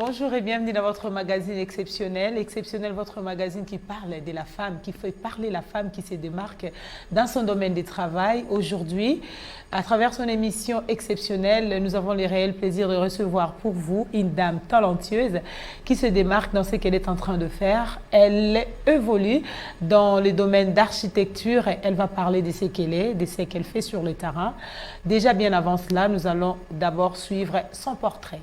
Bonjour et bienvenue dans votre magazine Exceptionnel. Exceptionnel, votre magazine qui parle de la femme, qui fait parler la femme qui se démarque dans son domaine de travail. Aujourd'hui, à travers son émission Exceptionnelle, nous avons le réel plaisir de recevoir pour vous une dame talentueuse qui se démarque dans ce qu'elle est en train de faire. Elle évolue dans le domaine d'architecture et elle va parler de ce qu'elle est, de ce qu'elle fait sur le terrain. Déjà bien avant cela, nous allons d'abord suivre son portrait.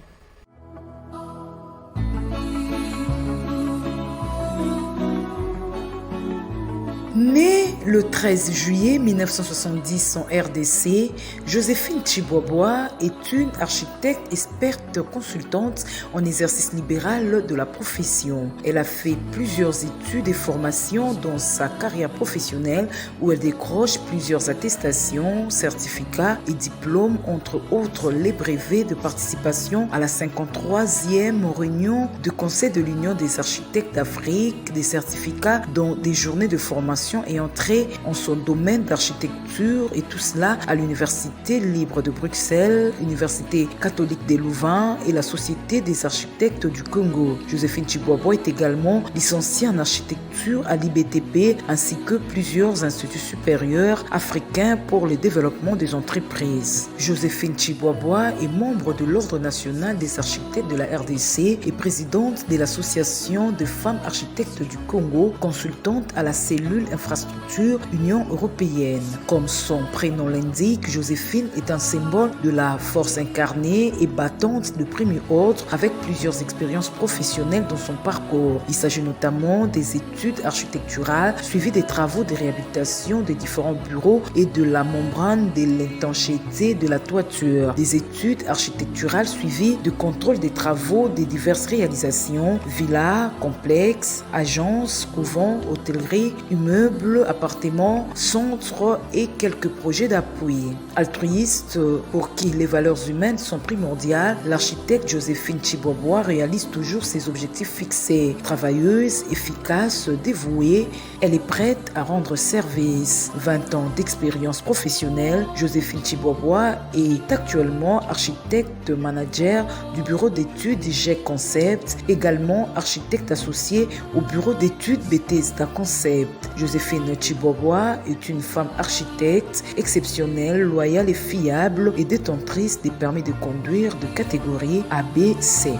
Née le 13 juillet 1970 en RDC, Joséphine Tchibobois est une architecte experte consultante en exercice libéral de la profession. Elle a fait plusieurs études et formations dans sa carrière professionnelle où elle décroche plusieurs attestations, certificats et diplômes, entre autres les brevets de participation à la 53e réunion du Conseil de l'Union des architectes d'Afrique, des certificats dans des journées de formation et entrée en son domaine d'architecture, et tout cela à l'Université libre de Bruxelles, l'Université catholique de Louvain et la Société des architectes du Congo. Joséphine Tchibobois est également licenciée en architecture à l'IBTP ainsi que plusieurs instituts supérieurs africains pour le développement des entreprises. Joséphine Tchibobois est membre de l'Ordre national des architectes de la RDC et présidente de l'Association des femmes architectes du Congo, consultante à la cellule infrastructure Union européenne. Comme son prénom l'indique, Joséphine est un symbole de la force incarnée et battante de premier ordre avec plusieurs expériences professionnelles dans son parcours. Il s'agit notamment des études architecturales suivies des travaux de réhabilitation des différents bureaux et de la membrane de l'étanchéité de la toiture. Des études architecturales suivies de contrôle des travaux des diverses réalisations, villas, complexes, agences, couvents, hôtellerie, immeubles, appartements, centres et quelques projets d'appui. Altruiste pour qui les valeurs humaines sont primordiales, l'architecte Joséphine Tchibobois réalise toujours ses objectifs fixés. Travailleuse, efficace, dévouée, elle est prête à rendre service. 20 ans d'expérience professionnelle, Joséphine Tchibobois est actuellement architecte manager du bureau d'études GEC Concept, également architecte associée au bureau d'études Bethesda Concept. Joséphine Tchibobois est une femme architecte exceptionnelle, loyale et fiable et détentrice des permis de conduire de catégorie ABC.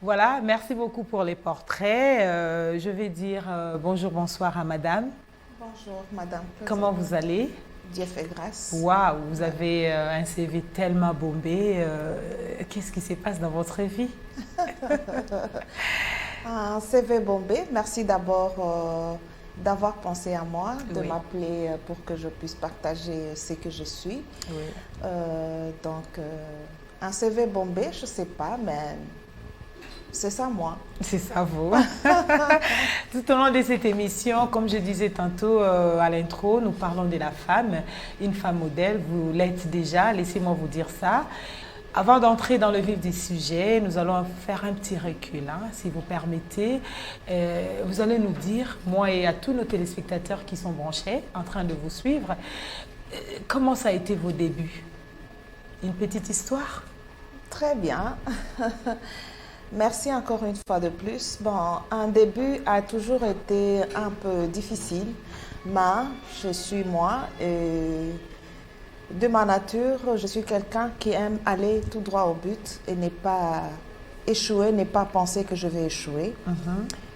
Voilà, merci beaucoup pour les portraits. Je vais dire bonjour, bonsoir à madame. Bonjour madame. Comment vous allez? Dieu fait grâce. Waouh, vous avez un CV tellement bombé. Qu'est-ce qui se passe dans votre vie? Un CV bombé. Merci d'abord d'avoir pensé à moi, de Oui. m'appeler pour que je puisse partager ce que je suis. Oui. Un CV bombé, je ne sais pas, mais c'est ça moi. C'est ça, vous. Tout au long de cette émission, comme je disais tantôt à l'intro, nous parlons de la femme, une femme modèle. Vous l'êtes déjà, laissez-moi vous dire ça. Avant d'entrer dans le vif du sujet, nous allons faire un petit recul, si vous permettez. Vous allez nous dire, moi et à tous nos téléspectateurs qui sont branchés, en train de vous suivre, comment ça a été vos débuts? Une petite histoire? Très bien. Merci encore une fois de plus. Bon, un début a toujours été un peu difficile, mais je suis moi et de ma nature, je suis quelqu'un qui aime aller tout droit au but et n'est pas échouer, n'est pas penser que je vais échouer.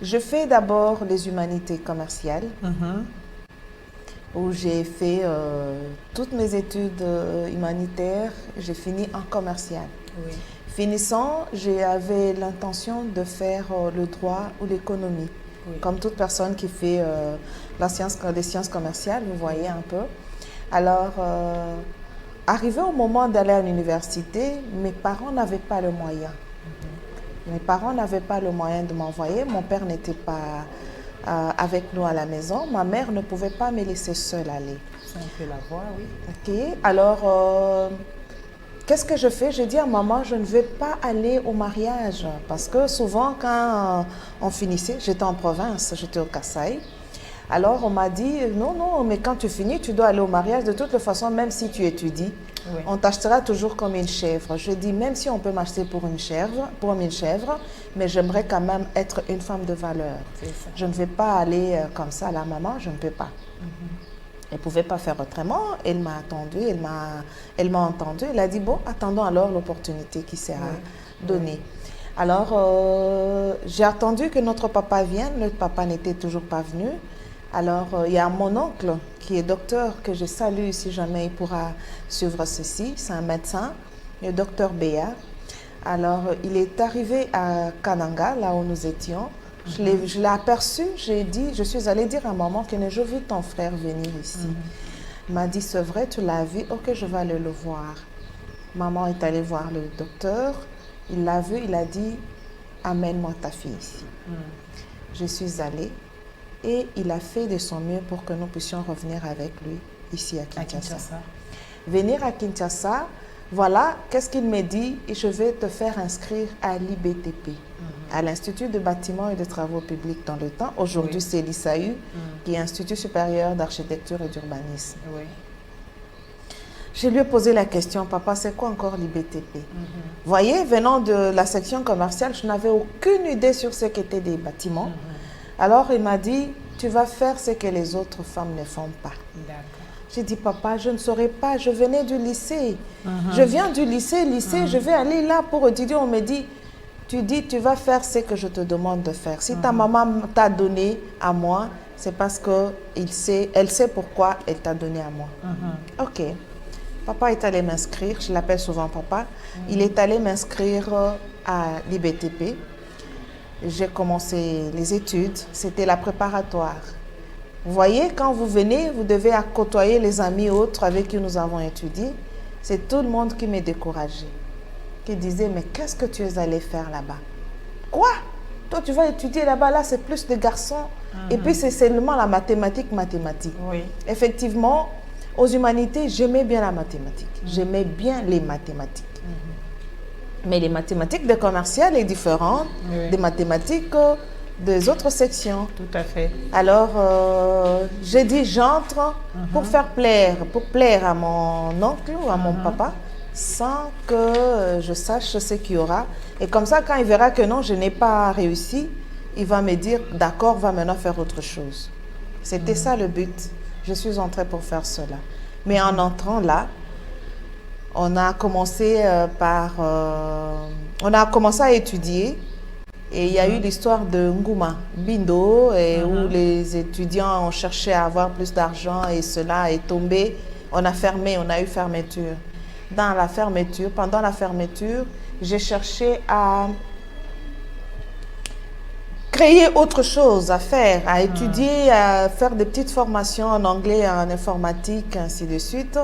Je fais d'abord les humanités commerciales, où j'ai fait toutes mes études humanitaires. J'ai fini en commercial. Oui. Finissant, j'avais l'intention de faire le droit ou l'économie. Oui. Comme toute personne qui fait les sciences commerciales, vous voyez un peu. Alors, arrivé au moment d'aller à l'université, mes parents n'avaient pas le moyen. Mes parents n'avaient pas le moyen de m'envoyer. Mon père n'était pas avec nous à la maison. Ma mère ne pouvait pas me laisser seule aller. C'est un peu la voix, oui. Ok, alors qu'est-ce que je fais? Je dis à maman, je ne vais pas aller au mariage. Parce que souvent, quand on finissait, j'étais en province, j'étais au Kasaï. Alors, on m'a dit, non, non, mais quand tu finis, tu dois aller au mariage. De toute façon, même si tu étudies, on t'achètera toujours comme une chèvre. Je dis, même si on peut m'acheter pour une chèvre, mais j'aimerais quand même être une femme de valeur. Je ne vais pas aller comme ça à la maman, je ne peux pas. Elle ne pouvait pas faire autrement. Elle m'a attendu, elle m'a entendu. Elle a dit, bon, attendons alors l'opportunité qui sera donnée. Alors, j'ai attendu que notre papa vienne. Notre papa n'était toujours pas venu. Alors, il y a mon oncle qui est docteur, que je salue si jamais il pourra suivre ceci. C'est un médecin, le docteur Béa. Alors, il est arrivé à Kananga, là où nous étions. Je l'ai aperçu, je suis allée dire à maman que j'ai vu ton frère venir ici. Il m'a dit, c'est vrai, tu l'as vu? Ok, je vais aller le voir. Maman est allée voir le docteur. Il l'a vu, il a dit, amène-moi ta fille ici. Je suis allée et il a fait de son mieux pour que nous puissions revenir avec lui ici à Kinshasa. Venir à Kinshasa, voilà, qu'est-ce qu'il me dit? Je vais te faire inscrire à l'IBTP, à l'Institut de bâtiments et de travaux publics dans le temps. Aujourd'hui, c'est l'ISAU, qui est Institut supérieur d'architecture et d'urbanisme. Je lui ai posé la question, papa, c'est quoi encore l'IBTP? Voyez, venant de la section commerciale, je n'avais aucune idée sur ce qu'étaient des bâtiments. Alors, il m'a dit, tu vas faire ce que les autres femmes ne font pas. J'ai dit, papa, je ne saurais pas, je venais du lycée. Je viens du lycée, je vais aller là pour étudier. On me dit, tu vas faire ce que je te demande de faire. Si ta maman t'a donné à moi, c'est parce qu'elle sait pourquoi elle t'a donné à moi. Ok. Papa est allé m'inscrire, je l'appelle souvent papa. Il est allé m'inscrire à l'IBTP. J'ai commencé les études, c'était la préparatoire. Vous voyez, quand vous venez, vous devez côtoyer les amis autres avec qui nous avons étudié. C'est tout le monde qui m'est découragé, qui disait, mais qu'est-ce que tu es allé faire là-bas? Quoi? Toi, tu vas étudier là-bas, là, c'est plus de garçons. Et puis, c'est seulement la mathématique. Effectivement, aux humanités, j'aimais bien la mathématique. J'aimais bien les mathématiques. Mais les mathématiques de commercial est différente des mathématiques des autres sections. Tout à fait. Alors, j'ai dit, j'entre pour plaire à mon oncle ou à mon papa, sans que je sache ce qu'il y aura. Et comme ça, quand il verra que non, je n'ai pas réussi, il va me dire, d'accord, va maintenant faire autre chose. C'était ça le but. Je suis entrée pour faire cela. Mais en entrant là, on a commencé on a commencé à étudier. Et il y a eu l'histoire de Nguma, Bindo, où les étudiants ont cherché à avoir plus d'argent et cela est tombé. On a fermé, on a eu fermeture. Pendant la fermeture, j'ai cherché à créer autre chose à faire, à étudier, à faire des petites formations en anglais, en informatique, ainsi de suite.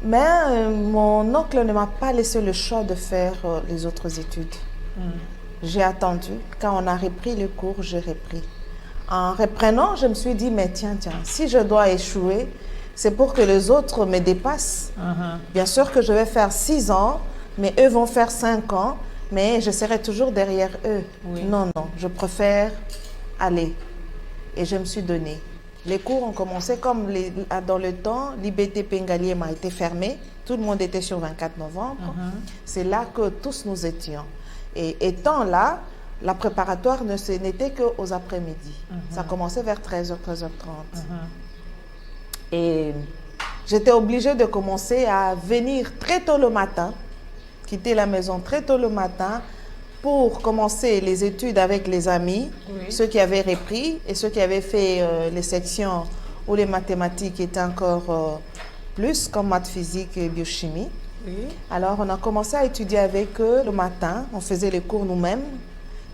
Mais mon oncle ne m'a pas laissé le choix de faire les autres études. J'ai attendu. Quand on a repris le cours, j'ai repris. En reprenant, je me suis dit, mais tiens, si je dois échouer, c'est pour que les autres me dépassent. Bien sûr que je vais faire 6 ans, mais eux vont faire 5 ans, mais je serai toujours derrière eux. Non, je préfère aller. Et je me suis donnée. Les cours ont commencé comme dans le temps, l'IBTP Ngaliema a été fermé. Tout le monde était sur 24 novembre. C'est là que tous nous étions. Et étant là, la préparatoire n'était qu'aux après-midi. Ça commençait vers 13h, 13h30. Et j'étais obligée de commencer à venir très tôt le matin, quitter la maison très tôt le matin pour commencer les études avec les amis, ceux qui avaient repris et ceux qui avaient fait les sections où les mathématiques étaient encore plus, comme maths physique et biochimie. Alors, on a commencé à étudier avec eux le matin. On faisait les cours nous-mêmes.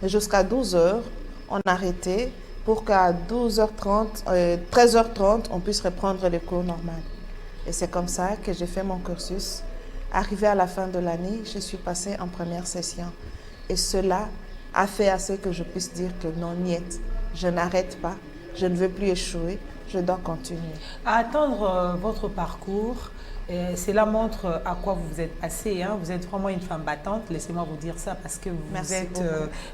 Jusqu'à 12h, on arrêtait pour qu'à 13h30, on puisse reprendre les cours normaux. Et c'est comme ça que j'ai fait mon cursus. Arrivé à la fin de l'année, je suis passée en première session. Et cela a fait assez que je puisse dire que non, niet, je n'arrête pas, je ne veux plus échouer, je dois continuer. À attendre votre parcours, Cela montre à quoi vous vous êtes passée. Hein. Vous êtes vraiment une femme battante, laissez-moi vous dire ça, parce que vous Merci êtes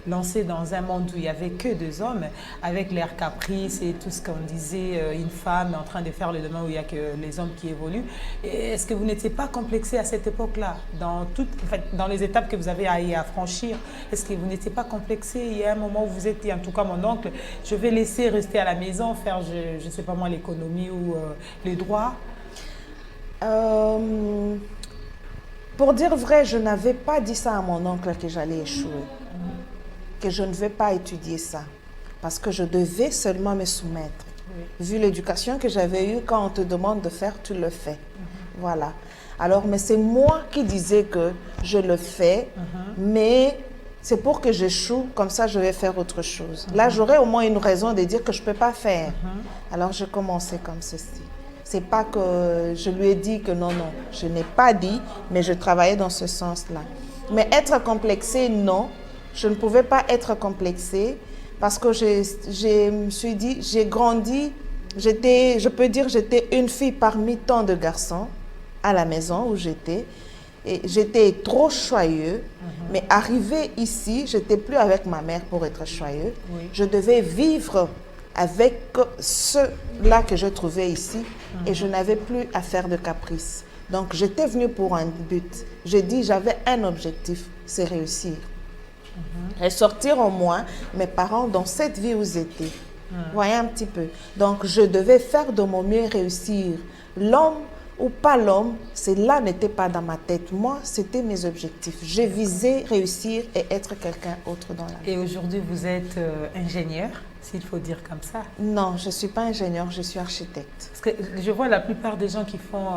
lancée dans un monde où il n'y avait que 2 hommes, avec l'air caprice et tout ce qu'on disait, une femme en train de faire le domaine où il n'y a que les hommes qui évoluent. Est-ce que vous n'étiez pas complexée à cette époque-là, dans les étapes que vous avez à franchir? Est-ce que vous n'étiez pas complexée? Il y a un moment où vous étiez, en tout cas mon oncle, je vais laisser rester à la maison, faire, je ne sais pas moi, l'économie ou les droits. Pour dire vrai, je n'avais pas dit ça à mon oncle que j'allais échouer, que je ne vais pas étudier ça, parce que je devais seulement me soumettre. Vu l'éducation que j'avais eue, quand on te demande de faire, tu le fais. Voilà. Alors, mais c'est moi qui disais que je le fais, mais c'est pour que j'échoue, comme ça je vais faire autre chose. Là, j'aurais au moins une raison de dire que je ne peux pas faire. Alors, je commençais comme ceci. C'est pas que je lui ai dit que non, je n'ai pas dit, mais je travaillais dans ce sens-là. Mais être complexée, non, je ne pouvais pas être complexée parce que je me suis dit, j'ai grandi, je peux dire, j'étais une fille parmi tant de garçons à la maison où j'étais. Et j'étais trop choyeux, mais arrivé ici, je n'étais plus avec ma mère pour être choyeux. Oui. Je devais vivre avec ceux-là que je trouvais ici et je n'avais plus à faire de caprices. Donc, j'étais venue pour un but. J'ai dit, j'avais un objectif, c'est réussir. Et sortir au moins mes parents dans cette vie où j'étais. Voyez un petit peu. Donc, je devais faire de mon mieux réussir. L'homme ou pas l'homme, cela n'était pas dans ma tête. Moi, c'était mes objectifs. Je visais réussir et être quelqu'un autre dans la vie. Et aujourd'hui, vous êtes ingénieur, s'il faut dire comme ça? Non, je ne suis pas ingénieur, je suis architecte. Parce que je vois la plupart des gens qui font,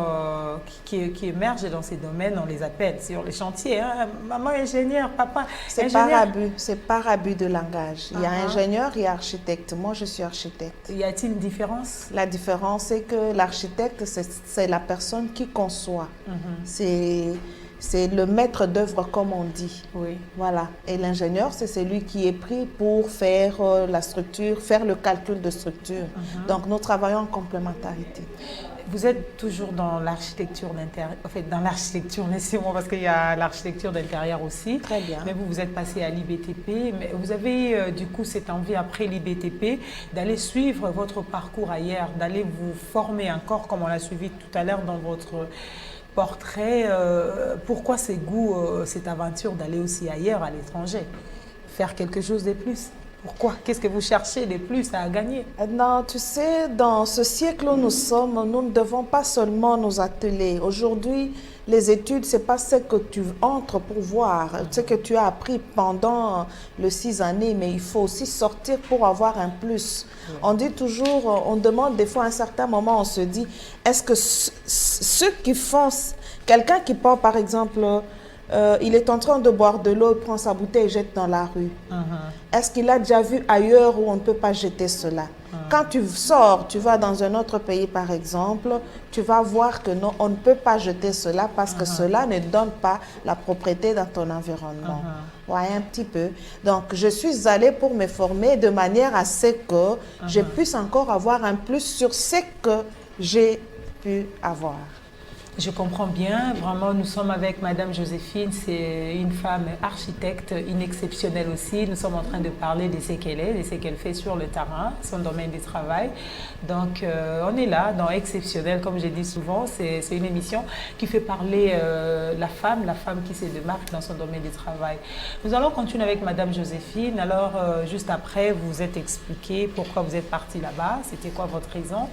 qui émergent dans ces domaines, on les appelle sur les chantiers. Hein, maman ingénieur, papa ingénieur. C'est par abus de langage. Il y a ingénieur, il y a architecte. Moi, je suis architecte. Y a-t-il une différence? La différence, c'est que l'architecte, c'est la personne qui conçoit. C'est le maître d'œuvre, comme on dit. Oui. Voilà. Et l'ingénieur, c'est celui qui est pris pour faire la structure, faire le calcul de structure. Donc, nous travaillons en complémentarité. Vous êtes toujours dans l'architecture d'intérieur, en fait, dans l'architecture, laissez-moi, parce qu'il y a l'architecture d'intérieur aussi. Très bien. Mais vous êtes passé à l'IBTP, mais vous avez du coup cette envie après l'IBTP d'aller suivre votre parcours ailleurs, d'aller vous former encore, comme on l'a suivi tout à l'heure dans votre portrait. Pourquoi ces goûts, cette aventure d'aller aussi ailleurs, à l'étranger, faire quelque chose de plus? Pourquoi? Qu'est-ce que vous cherchez de plus à gagner? Non, tu sais, dans ce siècle où nous sommes, nous ne devons pas seulement nous atteler. Aujourd'hui, les études, ce n'est pas ce que tu entres pour voir, ce que tu as appris pendant les 6 années, mais il faut aussi sortir pour avoir un plus. Oui. On dit toujours, on demande des fois à un certain moment, on se dit, est-ce que ceux qui font, quelqu'un qui part par exemple, il est en train de boire de l'eau, il prend sa bouteille et jette dans la rue. Est-ce qu'il a déjà vu ailleurs où on ne peut pas jeter cela? Quand tu sors, tu vas dans un autre pays par exemple, tu vas voir que non, on ne peut pas jeter cela parce que cela ne donne pas la propriété dans ton environnement. Ouais, un petit peu. Donc, je suis allée pour me former de manière à ce que je puisse encore avoir un plus sur ce que j'ai pu avoir. Je comprends bien. Vraiment, nous sommes avec Madame Joséphine. C'est une femme architecte, une exceptionnelle aussi. Nous sommes en train de parler de ce qu'elle est, de ce qu'elle fait sur le terrain, son domaine de travail. Donc, on est là, dans Exceptionnel, comme j'ai dit souvent. C'est une émission qui fait parler la femme qui se démarque dans son domaine de travail. Nous allons continuer avec Madame Joséphine. Alors, juste après, vous vous êtes expliqué pourquoi vous êtes partie là-bas. C'était quoi votre raison?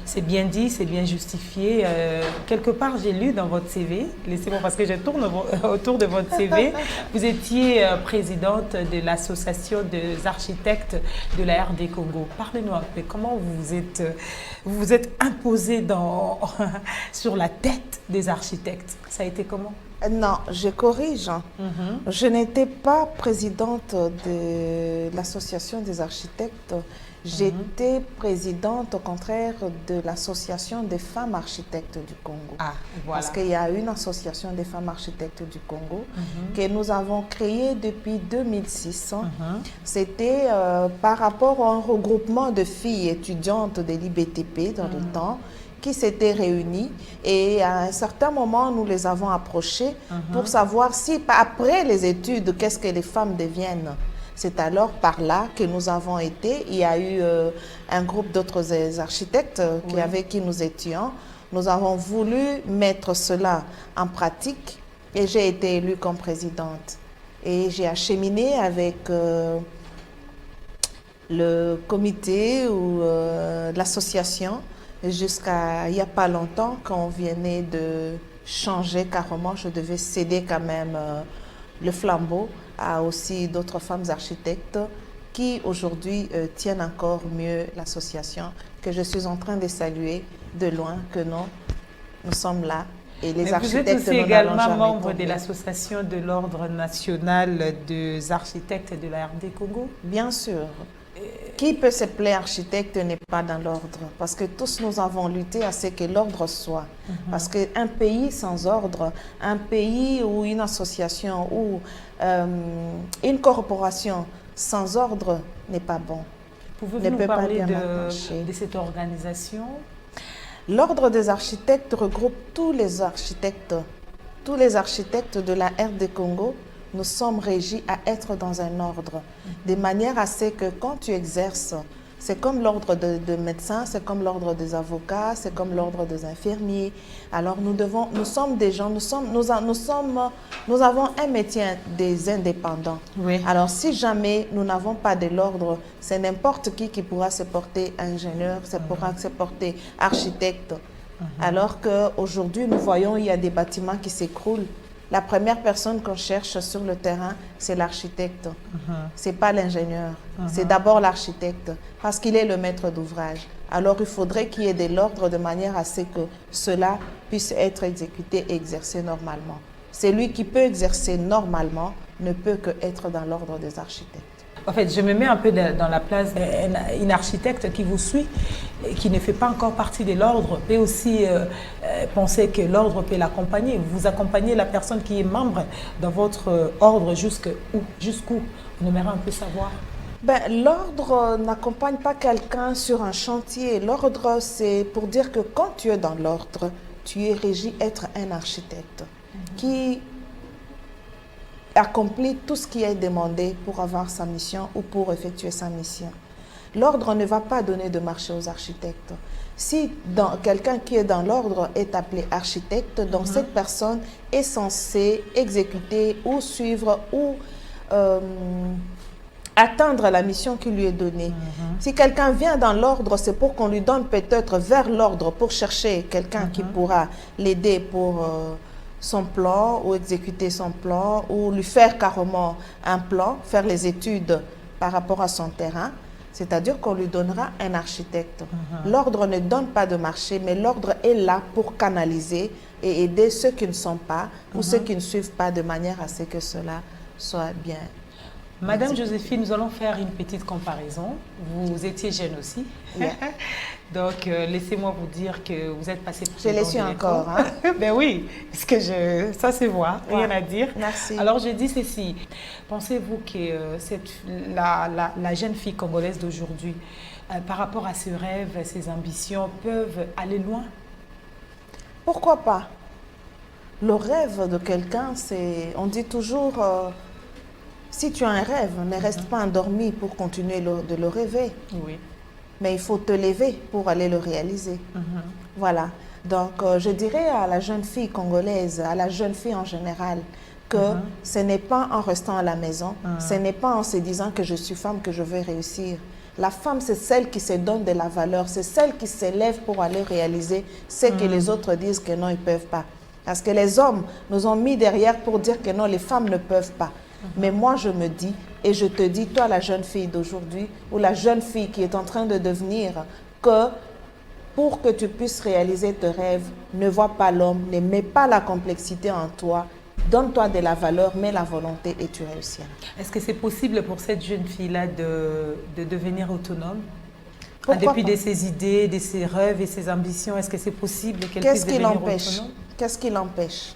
C'est bien dit, c'est bien justifié. Quelque part, j'ai lu dans votre CV, laissez-moi parce que je tourne autour de votre CV, vous étiez présidente de l'association des architectes de la RD Congo. Parlez-nous un peu, comment vous vous êtes imposée sur la tête des architectes? Ça a été comment? Non, je corrige. Je n'étais pas présidente de l'association des architectes. J'étais présidente, au contraire, de l'association des femmes architectes du Congo. Ah, voilà. Parce qu'il y a une association des femmes architectes du Congo que nous avons créée depuis 2006. C'était par rapport à un regroupement de filles étudiantes de l'IBTP dans le temps qui s'étaient réunies et à un certain moment, nous les avons approchés pour savoir si, après les études, qu'est-ce que les femmes deviennent. C'est alors par là que nous avons été. Il y a eu un groupe d'autres architectes avec qui nous étions. Nous avons voulu mettre cela en pratique et j'ai été élue comme présidente. Et j'ai acheminé avec le comité ou l'association jusqu'à il n'y a pas longtemps quand on venait de changer carrément. Je devais céder quand même le flambeau à aussi d'autres femmes architectes qui aujourd'hui tiennent encore mieux l'association, que je suis en train de saluer de loin, que non, nous sommes là. Et les architectes, vous êtes aussi également membre de l'association de l'Ordre national des architectes de la RD Congo? Bien sûr. Qui peut s'appeler architecte n'est pas dans l'ordre, parce que tous nous avons lutté à ce que l'ordre soit. Parce qu'un pays sans ordre, un pays ou une association ou une corporation sans ordre n'est pas bon. Pouvez-vous nous parler de cette organisation? L'Ordre des architectes regroupe tous les architectes de la RD Congo. Nous sommes régis à être dans un ordre, de manière à ce que quand tu exerces, c'est comme l'ordre de médecins, c'est comme l'ordre des avocats, c'est comme l'ordre des infirmiers. Alors nous sommes des gens, nous avons un métier des indépendants. Oui. Alors si jamais nous n'avons pas de l'ordre, c'est n'importe qui pourra se porter ingénieur, pourra se porter architecte. Alors qu'aujourd'hui, nous voyons il y a des bâtiments qui s'écroulent. La première personne qu'on cherche sur le terrain, c'est l'architecte. Ce n'est pas l'ingénieur. C'est d'abord l'architecte, parce qu'il est le maître d'ouvrage. Alors, il faudrait qu'il y ait de l'ordre de manière à ce que cela puisse être exécuté et exercé normalement. Celui qui peut exercer normalement ne peut qu'être dans l'ordre des architectes. En fait, je me mets un peu dans la place d'une architecte qui vous suit, et qui ne fait pas encore partie de l'ordre, peut aussi penser que l'ordre peut l'accompagner. Vous accompagnez la personne qui est membre dans votre ordre jusqu'où? On aimerait un peu savoir. L'ordre n'accompagne pas quelqu'un sur un chantier. L'ordre, c'est pour dire que quand tu es dans l'ordre, tu es régi être un architecte qui accomplit tout ce qui est demandé pour avoir sa mission ou pour effectuer sa mission. L'ordre ne va pas donner de marché aux architectes. Si quelqu'un qui est dans l'ordre est appelé architecte, donc cette personne est censée exécuter ou suivre ou atteindre la mission qui lui est donnée. Si quelqu'un vient dans l'ordre, c'est pour qu'on lui donne peut-être vers l'ordre pour chercher quelqu'un qui pourra l'aider pour son plan ou exécuter son plan ou lui faire carrément un plan, faire les études par rapport à son terrain. C'est-à-dire qu'on lui donnera un architecte. L'ordre ne donne pas de marché, mais l'ordre est là pour canaliser et aider ceux qui ne sont pas ou ceux qui ne suivent pas de manière à ce que cela soit bien. Madame Joséphine, nous allons faire une petite comparaison. Vous étiez jeune aussi. Yeah. Donc, laissez-moi vous dire que vous êtes passée pour Je les suis encore. Hein? Ben oui, parce que ça se voit, rien à dire. Merci. Alors, je dis ceci. Pensez-vous que la jeune fille congolaise d'aujourd'hui, par rapport à ses rêves, ses ambitions, peuvent aller loin? Pourquoi pas? Le rêve de quelqu'un, c'est... On dit toujours... si tu as un rêve, ne reste pas endormi pour continuer de le rêver. Oui. Mais il faut te lever pour aller le réaliser. Voilà. Donc, je dirais à la jeune fille congolaise, à la jeune fille en général, que ce n'est pas en restant à la maison, ce n'est pas en se disant que je suis femme que je vais réussir. La femme, c'est celle qui se donne de la valeur, c'est celle qui s'élève pour aller réaliser ce que les autres disent que non, ils ne peuvent pas. Parce que les hommes nous ont mis derrière pour dire que non, les femmes ne peuvent pas. Mais moi, je me dis, et je te dis, toi, la jeune fille d'aujourd'hui, ou la jeune fille qui est en train de devenir, que pour que tu puisses réaliser tes rêves, ne vois pas l'homme, ne mets pas la complexité en toi, donne-toi de la valeur, mets la volonté et tu réussiras. Est-ce que c'est possible pour cette jeune fille-là de devenir autonome? Pourquoi Depuis pas? de ses idées, de ses rêves et ses ambitions, est-ce que c'est possible qu'elle puisse devenir autonome? Qu'est-ce qui l'empêche?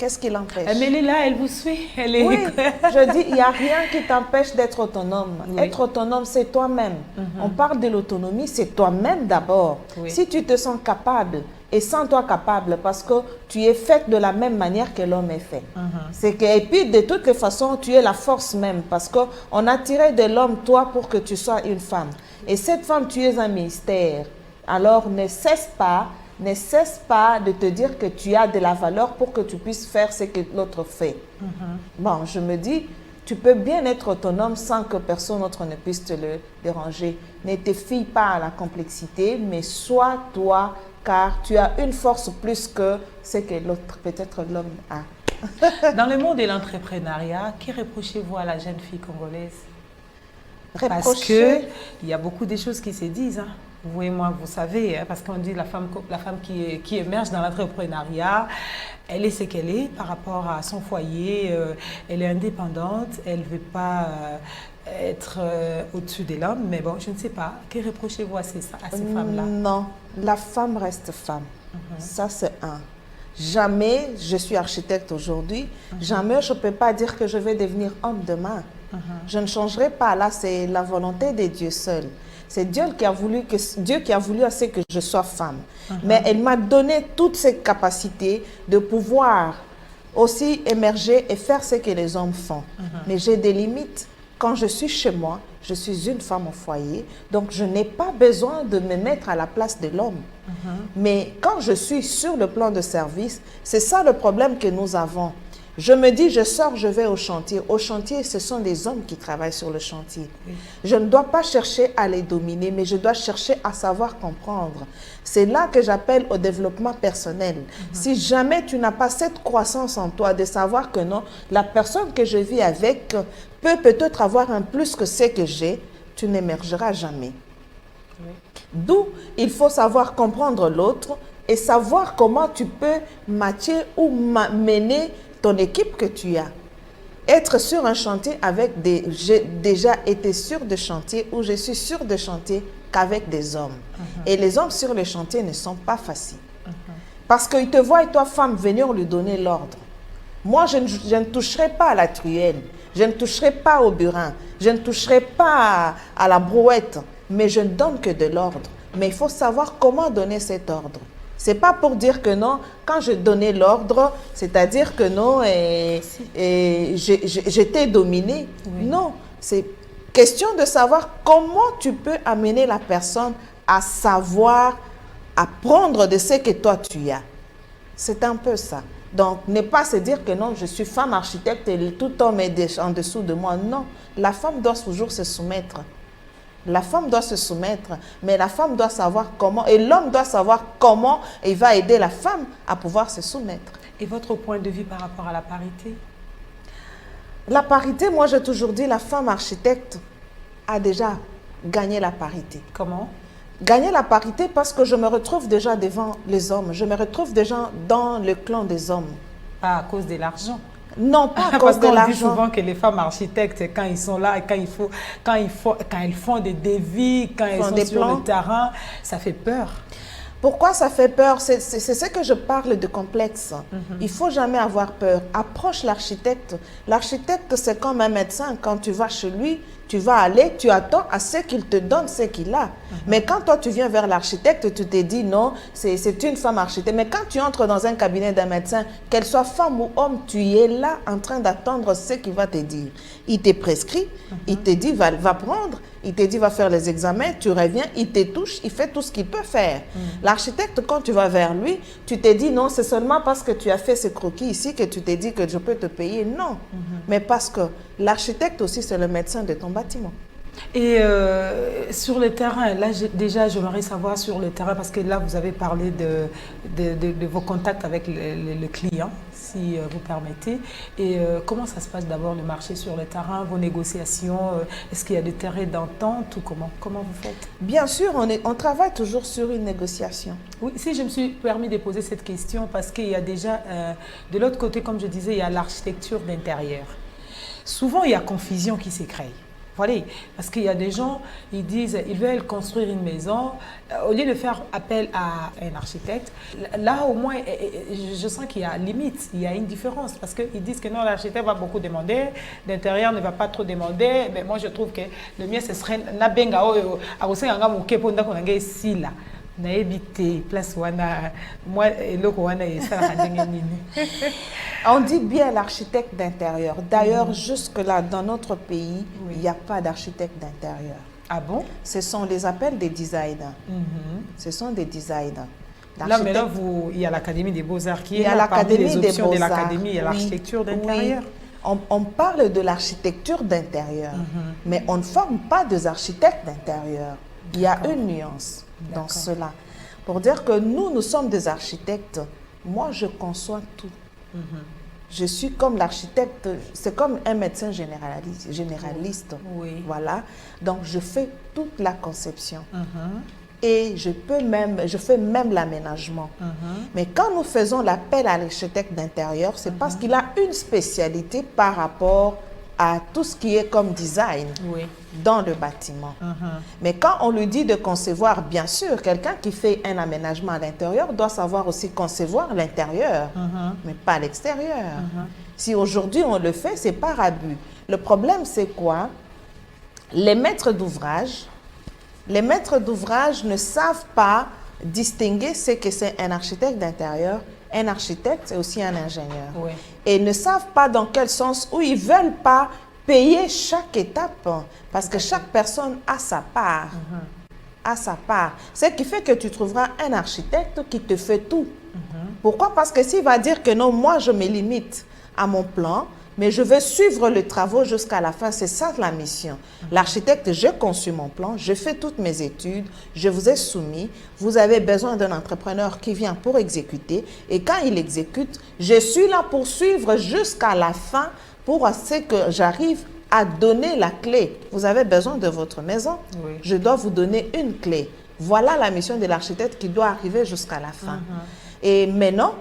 Qu'est-ce qui l'empêche? Mais elle est là, elle vous suit. Elle est... Oui, je dis, il n'y a rien qui t'empêche d'être autonome. Oui. Être autonome, c'est toi-même. On parle de l'autonomie, c'est toi-même d'abord. Oui. Si tu te sens capable, et sens-toi capable, parce que tu es faite de la même manière que l'homme est fait. C'est que, et puis, de toutes les façons, tu es la force même, parce qu'on a tiré de l'homme, toi, pour que tu sois une femme. Et cette femme, tu es un mystère. Alors, ne cesse pas de te dire que tu as de la valeur pour que tu puisses faire ce que l'autre fait. Bon, je me dis, tu peux bien être autonome sans que personne d'autre ne puisse te le déranger. Ne te fie pas à la complexité, mais sois toi, car tu as une force plus que ce que l'autre, peut-être l'homme a. Dans le monde de l'entrepreneuriat, que reprochez-vous à la jeune fille congolaise? Parce Reprocher. qu'il y a beaucoup de choses qui se disent. Hein. Vous et moi, vous savez, hein, parce qu'on dit la femme qui émerge dans l'entrepreneuriat, elle est ce qu'elle est par rapport à son foyer, elle est indépendante, elle ne veut pas être au-dessus de l'homme, mais bon, je ne sais pas. Que reprochez-vous à ces femmes-là? Non, la femme reste femme. Ça, c'est un. Jamais, je suis architecte aujourd'hui, jamais je ne peux pas dire que je vais devenir homme demain. Je ne changerai pas. Là, c'est la volonté de Dieu seul. C'est Dieu qui a voulu à ce que je sois femme. Mais elle m'a donné toutes ces capacités de pouvoir aussi émerger et faire ce que les hommes font. Mais j'ai des limites. Quand je suis chez moi, je suis une femme au foyer, donc je n'ai pas besoin de me mettre à la place de l'homme. Mais quand je suis sur le plan de service, c'est ça le problème que nous avons. Je me dis, je sors, je vais au chantier. Au chantier, ce sont des hommes qui travaillent sur le chantier. Je ne dois pas chercher à les dominer, mais je dois chercher à savoir comprendre. C'est là que j'appelle au développement personnel. Si jamais tu n'as pas cette croissance en toi de savoir que non, la personne que je vis avec peut peut-être avoir un plus que ce que j'ai, tu n'émergeras jamais. D'où il faut savoir comprendre l'autre et savoir comment tu peux matcher ou mener ton équipe que tu as. Être sur un chantier avec des... J'ai déjà été sur de chantier ou je suis sur de chantier qu'avec des hommes. Et les hommes sur les chantiers ne sont pas faciles. Parce qu'ils te voient, toi, femme, venir lui donner l'ordre. Moi, je ne toucherai pas à la truelle. Je ne toucherai pas au burin. Je ne toucherai pas à la brouette. Mais je ne donne que de l'ordre. Mais il faut savoir comment donner cet ordre. Ce n'est pas pour dire que non, quand je donnais l'ordre, c'est-à-dire que non, j'étais dominée. Oui. Non, c'est question de savoir comment tu peux amener la personne à savoir, apprendre de ce que toi tu as. C'est un peu ça. Donc, ne pas se dire que non, je suis femme architecte et tout homme est en dessous de moi. Non, la femme doit toujours se soumettre. La femme doit se soumettre, mais la femme doit savoir comment, et l'homme doit savoir comment il va aider la femme à pouvoir se soumettre. Et votre point de vue par rapport à la parité? La parité, moi j'ai toujours dit, la femme architecte a déjà gagné la parité. Comment? Gagner la parité parce que je me retrouve déjà devant les hommes, je me retrouve déjà dans le clan des hommes. Pas à cause de l'argent? Non, pas à cause de l'argent. Parce qu'on dit souvent que les femmes architectes, quand ils sont là, et quand elles font des devis, quand elles sont sur le terrain, ça fait peur. Pourquoi ça fait peur? C'est ce que je parle de complexe. Il ne faut jamais avoir peur. Approche l'architecte. L'architecte, c'est comme un médecin. Quand tu vas chez lui, tu vas aller, tu attends à ce qu'il te donne ce qu'il a. Mais quand toi, tu viens vers l'architecte, tu te dis non, c'est une femme architecte. Mais quand tu entres dans un cabinet d'un médecin, qu'elle soit femme ou homme, tu es là en train d'attendre ce qu'il va te dire. Il te prescrit, il te dit va prendre, il te dit va faire les examens, tu reviens, il te touche, il fait tout ce qu'il peut faire. L'architecte, quand tu vas vers lui, tu te dis non, c'est seulement parce que tu as fait ce croquis ici que tu te dis que je peux te payer. Non, mais parce que l'architecte aussi, c'est le médecin de ton bâtiment. Et sur le terrain, là déjà j'aimerais savoir sur le terrain, parce que là vous avez parlé de vos contacts avec le client, si vous permettez. Et comment ça se passe d'abord le marché sur le terrain, vos négociations, est-ce qu'il y a des terrains d'entente ou comment vous faites? Bien sûr, on travaille toujours sur une négociation. Oui, si je me suis permis de poser cette question, parce qu'il y a déjà, de l'autre côté, comme je disais, il y a l'architecture d'intérieur. Souvent il y a confusion qui se crée. Voilà, parce qu'il y a des gens, ils disent, ils veulent construire une maison, au lieu de faire appel à un architecte, là au moins, je sens qu'il y a limite, il y a une différence, parce qu'ils disent que non, l'architecte va beaucoup demander, l'intérieur ne va pas trop demander, mais moi je trouve que le mieux ce serait, place moi on dit bien l'architecte d'intérieur. D'ailleurs, jusque-là, dans notre pays, il n'y a pas d'architecte d'intérieur. Ah bon? Ce sont les appels des designers. Ce sont des designers. Là, mais là, il y a l'Académie des Beaux-Arts qui est là. L'Académie des Beaux-Arts. De l'Académie, il y a l'architecture d'intérieur. Oui. On parle de l'architecture d'intérieur, mais on ne forme pas des architectes d'intérieur. Il y a une nuance dans cela. Pour dire que nous sommes des architectes, moi, je conçois tout. Je suis comme l'architecte, c'est comme un médecin généraliste. Oui. Voilà. Donc, je fais toute la conception. Et je fais même l'aménagement. Mais quand nous faisons l'appel à l'architecte d'intérieur, c'est parce qu'il a une spécialité par rapport à tout ce qui est comme design dans le bâtiment. Mais quand on lui dit de concevoir, bien sûr, quelqu'un qui fait un aménagement à l'intérieur doit savoir aussi concevoir l'intérieur, mais pas l'extérieur. Si aujourd'hui on le fait, c'est par abus. Le problème, c'est quoi? Les maîtres d'ouvrage ne savent pas distinguer ce que c'est un architecte d'intérieur. Un architecte, c'est aussi un ingénieur. Oui. Et ne savent pas dans quel sens, où ils ne veulent pas payer chaque étape, parce que chaque personne a sa part. A sa part. Ce qui fait que tu trouveras un architecte qui te fait tout. Pourquoi? Parce que s'il va dire que non, moi je me limite à mon plan, mais je vais suivre les travaux jusqu'à la fin. C'est ça la mission. L'architecte, j'ai conçu mon plan, je fais toutes mes études, je vous ai soumis. Vous avez besoin d'un entrepreneur qui vient pour exécuter. Et quand il exécute, je suis là pour suivre jusqu'à la fin pour ce que j'arrive à donner la clé. Vous avez besoin de votre maison. Oui. Je dois vous donner une clé. Voilà la mission de l'architecte qui doit arriver jusqu'à la fin. Et maintenant,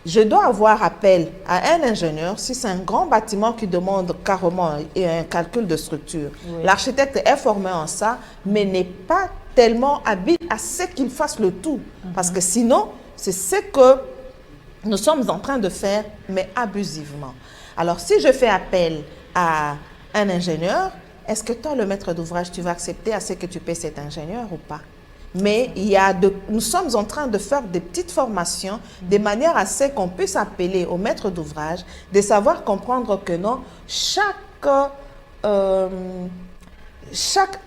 je dois avoir appel à un ingénieur si c'est un grand bâtiment qui demande carrément un calcul de structure. Oui. L'architecte est formé en ça, mais n'est pas tellement habile à ce qu'il fasse le tout. Parce que sinon, c'est ce que nous sommes en train de faire, mais abusivement. Alors, si je fais appel à un ingénieur, est-ce que toi, le maître d'ouvrage, tu vas accepter à ce que tu paies cet ingénieur ou pas? Mais nous sommes en train de faire des petites formations de manière à ce qu'on puisse appeler au maître d'ouvrage, de savoir comprendre que non,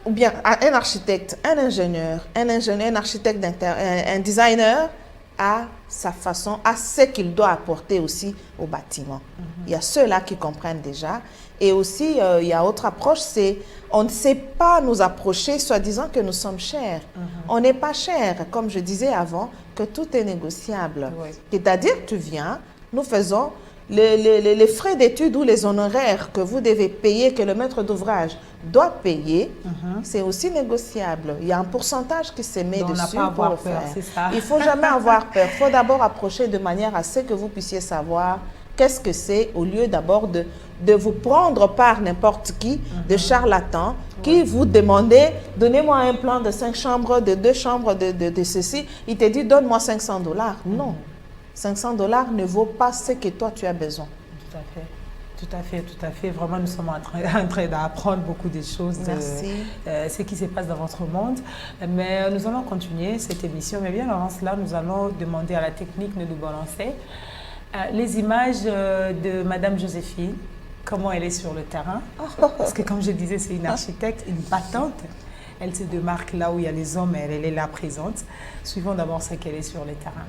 ou bien un architecte, un ingénieur, un architecte un designer a sa façon, a ce qu'il doit apporter aussi au bâtiment. Il y a ceux-là qui comprennent déjà. Et aussi, il y a autre approche, c'est on ne sait pas nous approcher soi-disant que nous sommes chers. On n'est pas cher, comme je disais avant, que tout est négociable. Oui. C'est-à-dire, tu viens, nous faisons les frais d'études ou les honoraires que vous devez payer, que le maître d'ouvrage doit payer, c'est aussi négociable. Il y a un pourcentage qui se met dessus pour le faire. Il ne faut jamais avoir peur. Il faut d'abord approcher de manière à ce que vous puissiez savoir qu'est-ce que c'est, au lieu d'abord de vous prendre par n'importe qui, de charlatans, qui vous demandez, donnez-moi un plan de 5 chambres, de 2 chambres, de ceci. Il te dit, donne-moi $500. Non, $500 ne vaut pas ce que toi tu as besoin. Tout à fait. Tout à fait, tout à fait. Vraiment, nous sommes en train d'apprendre beaucoup de choses de ce qui se passe dans votre monde. Mais nous allons continuer cette émission. Mais bien avant cela, nous allons demander à la technique de nous balancer les images de Madame Joséphine, comment elle est sur le terrain. Parce que comme je disais, c'est une architecte, une battante. Elle se démarque là où il y a les hommes, elle est là présente. Suivons d'abord ce qu'elle est sur le terrain.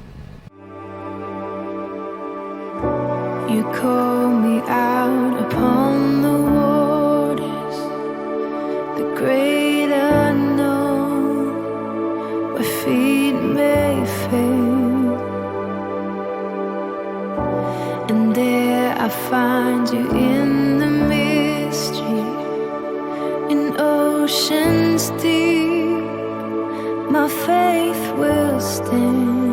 You call me out upon the waters, the great unknown, where feet may fail. And there I find you in the mystery, in oceans deep, my faith will stand.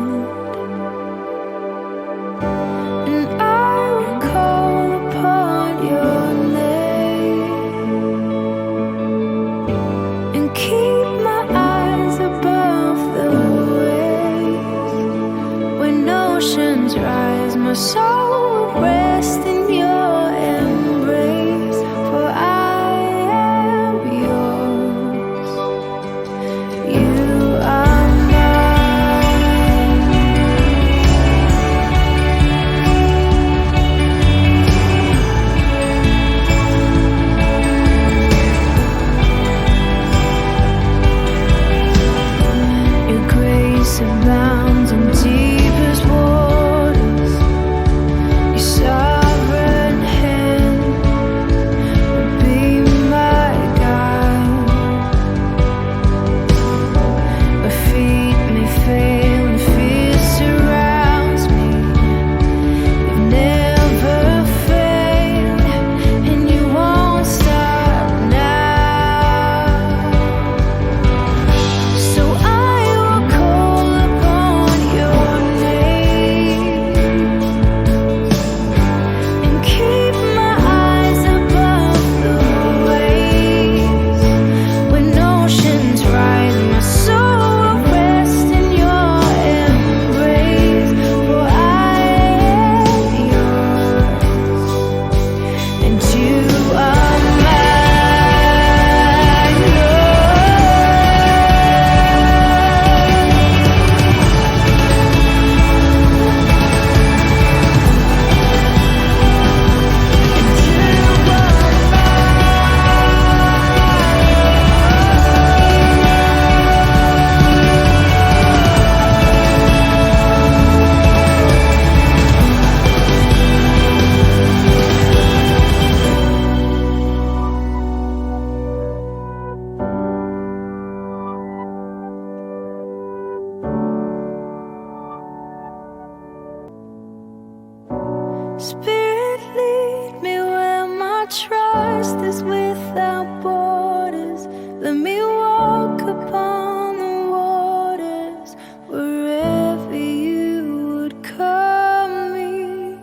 is without borders. Let me walk upon the waters wherever you would call me.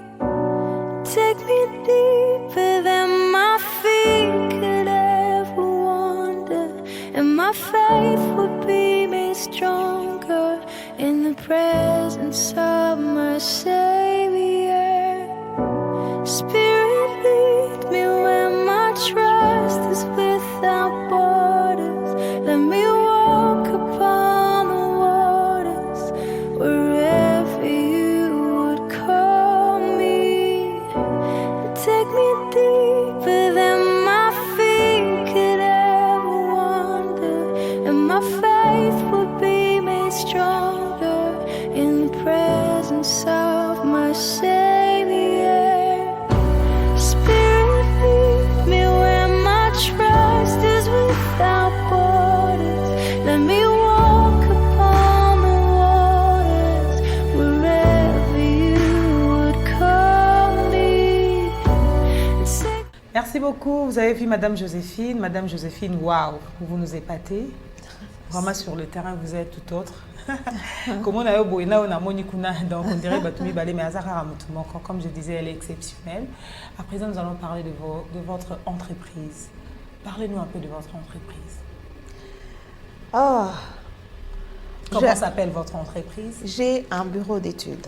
Take me deeper than my feet could ever wander, and my faith would be made stronger in the presence of my Savior. Spirit, lead me where my trust is without borders. Let me walk upon the waters wherever you would call me. Take me deeper than my feet could ever wander, and my faith would be made stronger in the presence of my Savior. Spirit, lead me where my trust is without borders. Let me walk upon the waters wherever you would call me. Merci beaucoup. Vous avez vu Madame Joséphine. Madame Joséphine, waouh, vous nous épatez. Vraiment sur le terrain, vous êtes tout autre. Comme on a eu Boina, on a Monikuna, donc on dirait Batumi Balé, mais Azara comme je disais, elle est exceptionnelle. À présent, nous allons parler de votre entreprise. Parlez-nous un peu de votre entreprise. Comment s'appelle votre entreprise? J'ai un bureau d'études.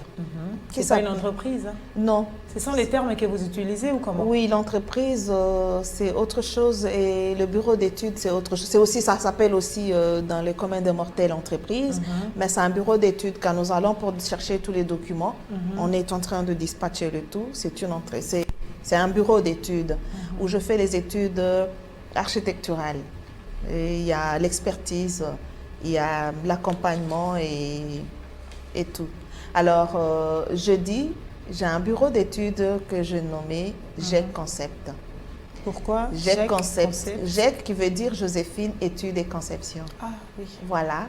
C'est pas une entreprise, hein? Non. Ce sont les termes que vous utilisez ou comment? Oui, l'entreprise, c'est autre chose et le bureau d'études, c'est autre chose. C'est aussi, ça s'appelle aussi dans le commun des mortels entreprise, mais c'est un bureau d'études quand nous allons pour chercher tous les documents. On est en train de dispatcher le tout. C'est un bureau d'études où je fais les études architecturales. Et il y a l'expertise, il y a l'accompagnement et tout. Alors, j'ai un bureau d'études que je nommais GEC Concept. Pourquoi GEC Concept. GEC qui veut dire Joséphine Études et Conception. Ah oui. Voilà.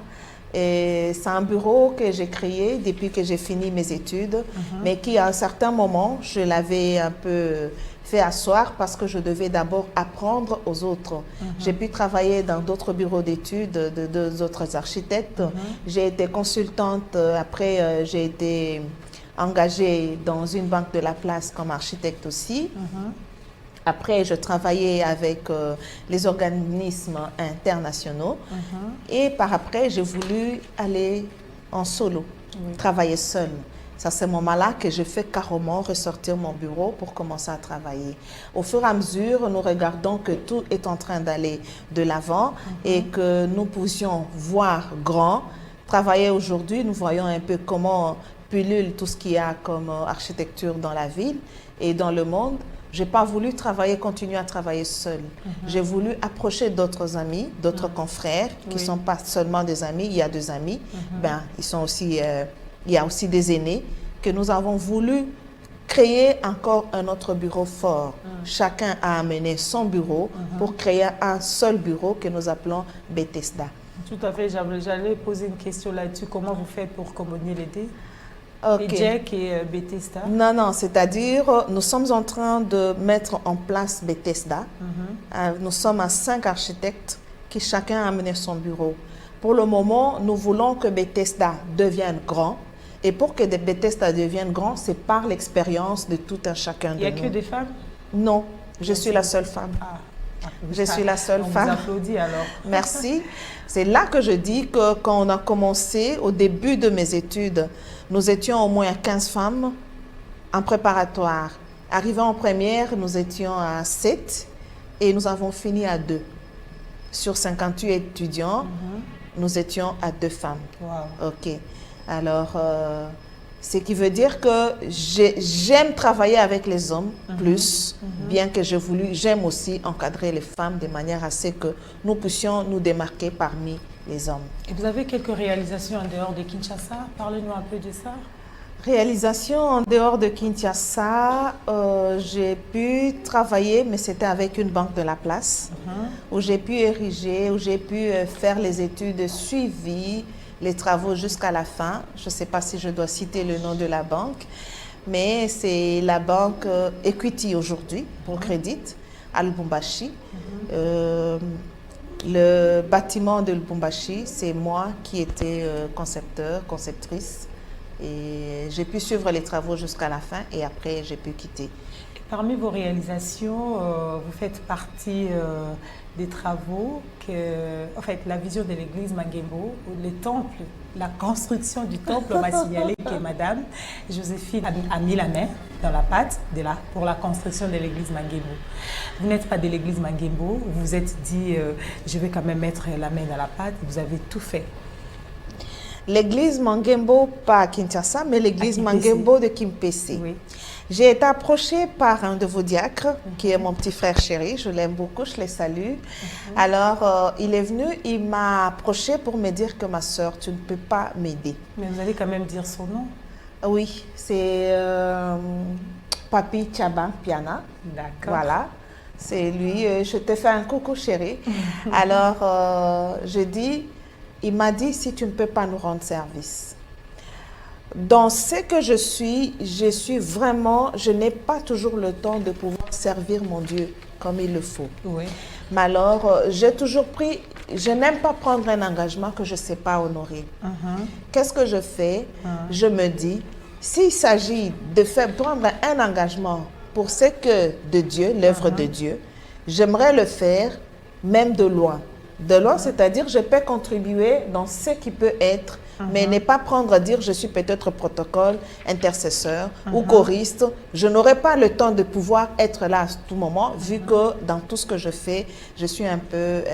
Et c'est un bureau que j'ai créé depuis que j'ai fini mes études, mais qui à un certain moment, je l'avais un peu fait asseoir parce que je devais d'abord apprendre aux autres. J'ai pu travailler dans d'autres bureaux d'études de deux autres architectes. J'ai été consultante, après j'ai été engagée dans une banque de la place comme architecte aussi. Après, je travaillais avec les organismes internationaux. Et par après, j'ai voulu aller en solo, travailler seule. C'est à ce moment-là que je fais carrément ressortir mon bureau pour commencer à travailler. Au fur et à mesure, nous regardons que tout est en train d'aller de l'avant et que nous puissions voir grand. Travailler aujourd'hui, nous voyons un peu comment pullule tout ce qu'il y a comme architecture dans la ville et dans le monde. Je n'ai pas voulu continuer à travailler seule. J'ai voulu approcher d'autres amis, d'autres confrères qui ne sont pas seulement des amis. Il y a des amis, ils sont aussi, il y a aussi des aînés que nous avons voulu créer encore un autre bureau fort. Chacun a amené son bureau pour créer un seul bureau que nous appelons Bethesda. Tout à fait. J'allais poser une question là-dessus. Comment vous faites pour combiner les deux? Okay. Et Jack et Bethesda? Non, c'est-à-dire, nous sommes en train de mettre en place Bethesda. Nous sommes à 5 architectes qui chacun a amené son bureau. Pour le moment, nous voulons que Bethesda devienne grand. Et pour que Bethesda devienne grand, c'est par l'expérience de tout un chacun de nous. Il n'y a que des femmes? Non, je suis la seule femme. Je suis la seule femme. On vous applaudit alors. Merci. C'est là que je dis que quand on a commencé, au début de mes études, nous étions au moins 15 femmes en préparatoire. Arrivant en première, nous étions à 7 et nous avons fini à 2. Sur 58 étudiants, nous étions à 2 femmes. Wow. OK. Alors, ce qui veut dire que j'aime travailler avec les hommes plus, bien que j'aime aussi encadrer les femmes de manière à ce que nous puissions nous démarquer parmi les hommes. Et vous avez quelques réalisations en dehors de Kinshasa? Parlez-nous un peu de ça. Réalisation en dehors de Kinshasa, j'ai pu travailler, mais c'était avec une banque de la place, où j'ai pu ériger, où j'ai pu faire les études suivies, les travaux jusqu'à la fin. Je ne sais pas si je dois citer le nom de la banque, mais c'est la banque Equity aujourd'hui, pour Crédit, à Lubumbashi. Le bâtiment de Lubumbashi, c'est moi qui étais conceptrice. Et j'ai pu suivre les travaux jusqu'à la fin et après j'ai pu quitter. Parmi vos réalisations, vous faites partie des travaux en fait, la vision de l'église Mangembo, le temple, la construction du temple, on m'a signalé que Madame Joséphine a mis la main dans la pâte pour la construction de l'église Mangembo. Vous n'êtes pas de l'église Mangembo, vous vous êtes dit, je vais quand même mettre la main dans la pâte, vous avez tout fait. L'église Mangembo, pas à Kinshasa, mais l'église Mangembo de Kimpese. Oui. J'ai été approchée par un de vos diacres, qui est mon petit frère chéri, je l'aime beaucoup, je les salue. Alors, il est venu, il m'a approché pour me dire que ma soeur, tu ne peux pas m'aider. Mais vous allez quand même dire son nom. Oui, c'est Papi Tchaba Piana. D'accord. Voilà, c'est lui. Je te fais un coucou chéri. Alors, il m'a dit, si tu ne peux pas nous rendre service. Dans ce que je suis vraiment, je n'ai pas toujours le temps de pouvoir servir mon Dieu comme il le faut. Oui. Mais alors, j'ai toujours pris, je n'aime pas prendre un engagement que je ne sais pas honorer. Qu'est-ce que je fais? Je me dis, s'il s'agit de prendre un engagement pour ce que de Dieu, l'œuvre de Dieu, j'aimerais le faire même de loin. De loin, c'est-à-dire je peux contribuer dans ce qui peut être, mais ne pas prendre dire je suis peut-être protocole, intercesseur ou choriste. Je n'aurai pas le temps de pouvoir être là à tout moment, vu que dans tout ce que je fais, je suis un peu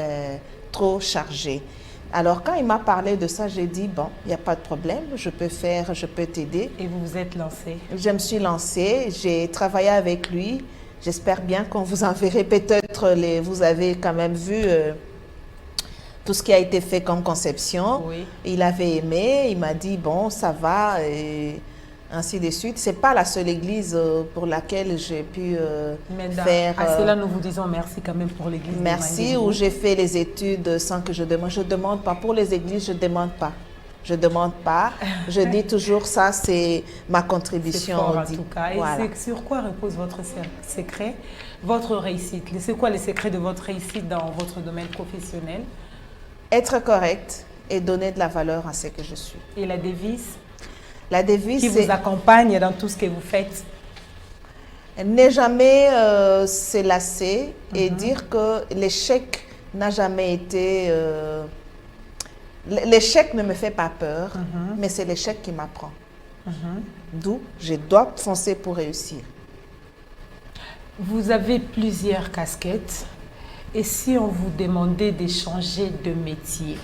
trop chargée. Alors quand il m'a parlé de ça, j'ai dit bon, il n'y a pas de problème, je peux t'aider. Et vous vous êtes lancée? Je me suis lancée, j'ai travaillé avec lui. J'espère bien qu'on vous enverrait peut-être, vous avez quand même vu tout ce qui a été fait comme conception. Oui. Il avait aimé, il m'a dit bon, ça va, et ainsi de suite. C'est pas la seule église pour laquelle j'ai pu faire. À cela, nous vous disons merci quand même pour l'église. Merci, où j'ai fait les études sans que je demande. Je demande pas pour les églises, je demande pas. Je demande pas. Je dis toujours ça, c'est ma contribution. C'est fort en tout cas. Et voilà. sur quoi repose votre secret, votre réussite? C'est quoi les secrets de votre réussite dans votre domaine professionnel? Être correct et donner de la valeur à ce que je suis. Et la devise? La devise, qui vous accompagne dans tout ce que vous faites? Ne jamais se lasser et dire que l'échec n'a jamais été... l'échec ne me fait pas peur, mais c'est l'échec qui m'apprend. D'où je dois foncer pour réussir. Vous avez plusieurs casquettes. Et si on vous demandait de changer de métier,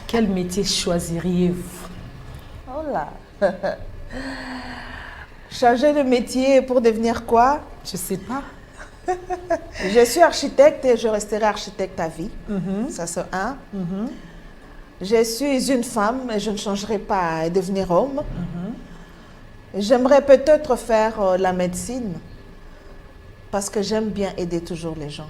quel métier choisiriez-vous? Oh là. Changer de métier pour devenir quoi? Je ne sais pas. Je suis architecte et je resterai architecte à vie. Ça c'est un. Je suis une femme et je ne changerai pas à devenir homme. J'aimerais peut-être faire la médecine. Parce que j'aime bien aider toujours les gens.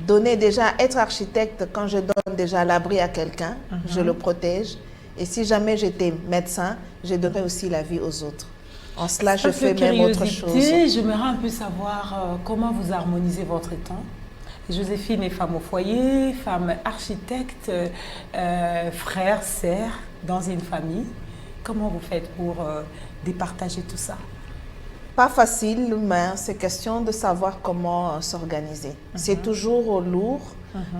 Donner déjà, être architecte, quand je donne déjà l'abri à quelqu'un, je le protège. Et si jamais j'étais médecin, je donnerais aussi la vie aux autres. En cela, je fais même autre chose. J'aimerais un peu savoir comment vous harmonisez votre temps. Joséphine est femme au foyer, femme architecte, frère, sœur, dans une famille. Comment vous faites pour départager tout ça? Pas facile, mais c'est question de savoir comment s'organiser. C'est toujours lourd,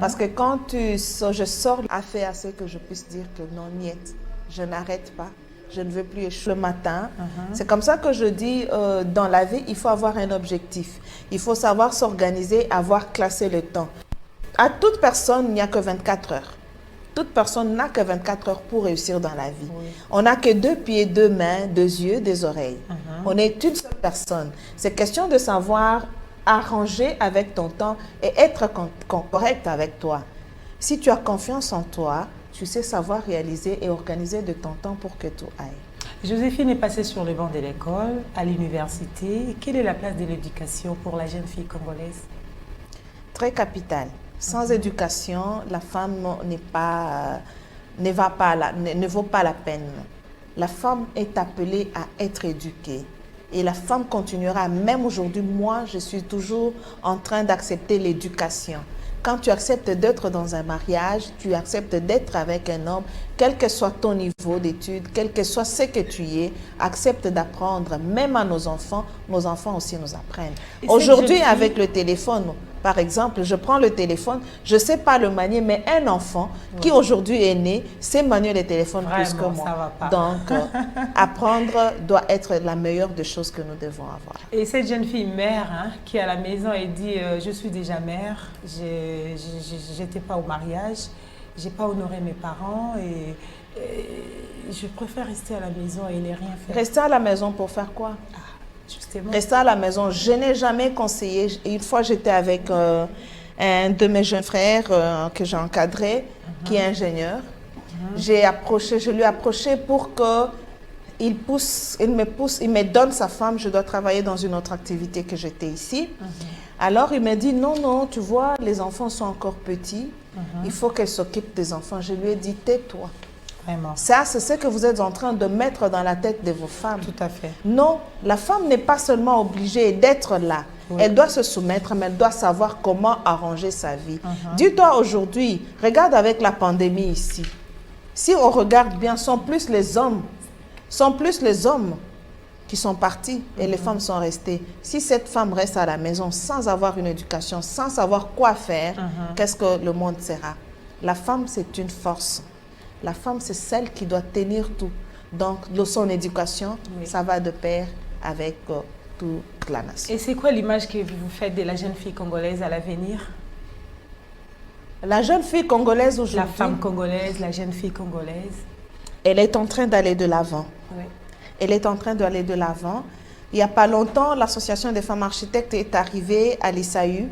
parce que quand je sors à faire à ce que je puisse dire que non, niet, je n'arrête pas, je ne veux plus échouer le matin. C'est comme ça que je dis, dans la vie, il faut avoir un objectif. Il faut savoir s'organiser, avoir classé le temps. À toute personne, il n'y a que 24 heures. Toute personne n'a que 24 heures pour réussir dans la vie. Oui. On n'a que 2 pieds, 2 mains, 2 yeux, 2 oreilles. On est une seule personne. C'est question de savoir arranger avec ton temps et être correct avec toi. Si tu as confiance en toi, tu sais savoir réaliser et organiser de ton temps pour que tout aille. Joséphine est passée sur les bancs de l'école, à l'université. Quelle est la place de l'éducation pour la jeune fille congolaise? Très capitale. Sans éducation, la femme ne vaut pas la peine. La femme est appelée à être éduquée. Et la femme continuera. Même aujourd'hui, moi, je suis toujours en train d'accepter l'éducation. Quand tu acceptes d'être dans un mariage, tu acceptes d'être avec un homme, quel que soit ton niveau d'études, quel que soit ce que tu es, accepte d'apprendre, même à nos enfants aussi nous apprennent. Aujourd'hui, avec le téléphone, par exemple, je prends le téléphone, je ne sais pas le manier, mais un enfant qui aujourd'hui est né, sait manier le téléphone plus que moi. Ça va pas. Donc, apprendre doit être la meilleure des choses que nous devons avoir. Et cette jeune fille mère qui est à la maison et dit je suis déjà mère, j'étais pas au mariage, j'ai pas honoré mes parents et je préfère rester à la maison et ne rien faire. Rester à la maison pour faire quoi? Justement. Rester à la maison, je n'ai jamais conseillé. Une fois, j'étais avec un de mes jeunes frères que j'ai encadré, qui est ingénieur. Je lui ai approché pour qu'il me donne sa femme. Je dois travailler dans une autre activité que j'étais ici. Alors, il m'a dit, non, tu vois, les enfants sont encore petits. Il faut qu'elle s'occupe des enfants. Je lui ai dit, tais-toi. Vraiment. Ça, c'est ce que vous êtes en train de mettre dans la tête de vos femmes. Tout à fait. Non, la femme n'est pas seulement obligée d'être là. Oui. Elle doit se soumettre, mais elle doit savoir comment arranger sa vie. Dis-toi aujourd'hui, regarde avec la pandémie ici. Si on regarde bien, sont plus les hommes qui sont partis et les femmes sont restées. Si cette femme reste à la maison sans avoir une éducation, sans savoir quoi faire, qu'est-ce que le monde sera? La femme, c'est une force. La femme, c'est celle qui doit tenir tout. Donc, son éducation, ça va de pair avec toute la nation. Et c'est quoi l'image que vous faites de la jeune fille congolaise à l'avenir? La jeune fille congolaise aujourd'hui... La femme congolaise, la jeune fille congolaise. Elle est en train d'aller de l'avant. Oui. Elle est en train d'aller de l'avant. Il n'y a pas longtemps, l'Association des femmes architectes est arrivée à l'ISAU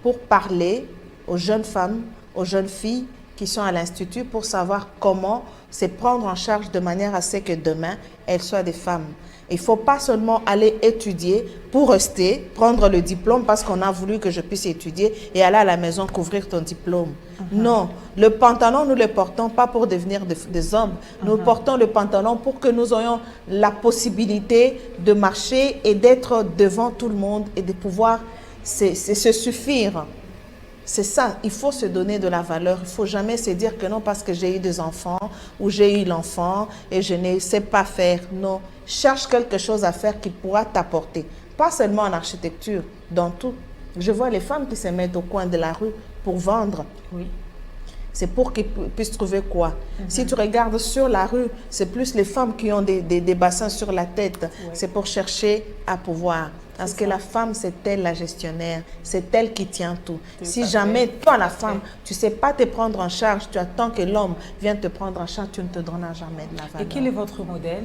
pour parler aux jeunes femmes, aux jeunes filles qui sont à l'Institut pour savoir comment se prendre en charge de manière à ce que demain, elles soient des femmes. Il ne faut pas seulement aller étudier pour rester, prendre le diplôme parce qu'on a voulu que je puisse étudier et aller à la maison couvrir ton diplôme. Non, le pantalon, nous ne le portons pas pour devenir des hommes. Nous portons le pantalon pour que nous ayons la possibilité de marcher et d'être devant tout le monde et de pouvoir se suffire. C'est ça, il faut se donner de la valeur. Il ne faut jamais se dire que non, parce que j'ai eu des enfants ou j'ai eu l'enfant et je ne sais pas faire. Non, cherche quelque chose à faire qui pourra t'apporter. Pas seulement en architecture, dans tout. Je vois les femmes qui se mettent au coin de la rue pour vendre. Oui. C'est pour qu'ils puissent trouver quoi? Si tu regardes sur la rue, c'est plus les femmes qui ont des bassins sur la tête. C'est pour chercher à pouvoir. Parce que la femme, c'est elle la gestionnaire, c'est elle qui tient tout. Si jamais, toi la femme, tu ne sais pas te prendre en charge, tu attends que l'homme vienne te prendre en charge, tu ne te donneras jamais de la valeur. Et quel est votre modèle?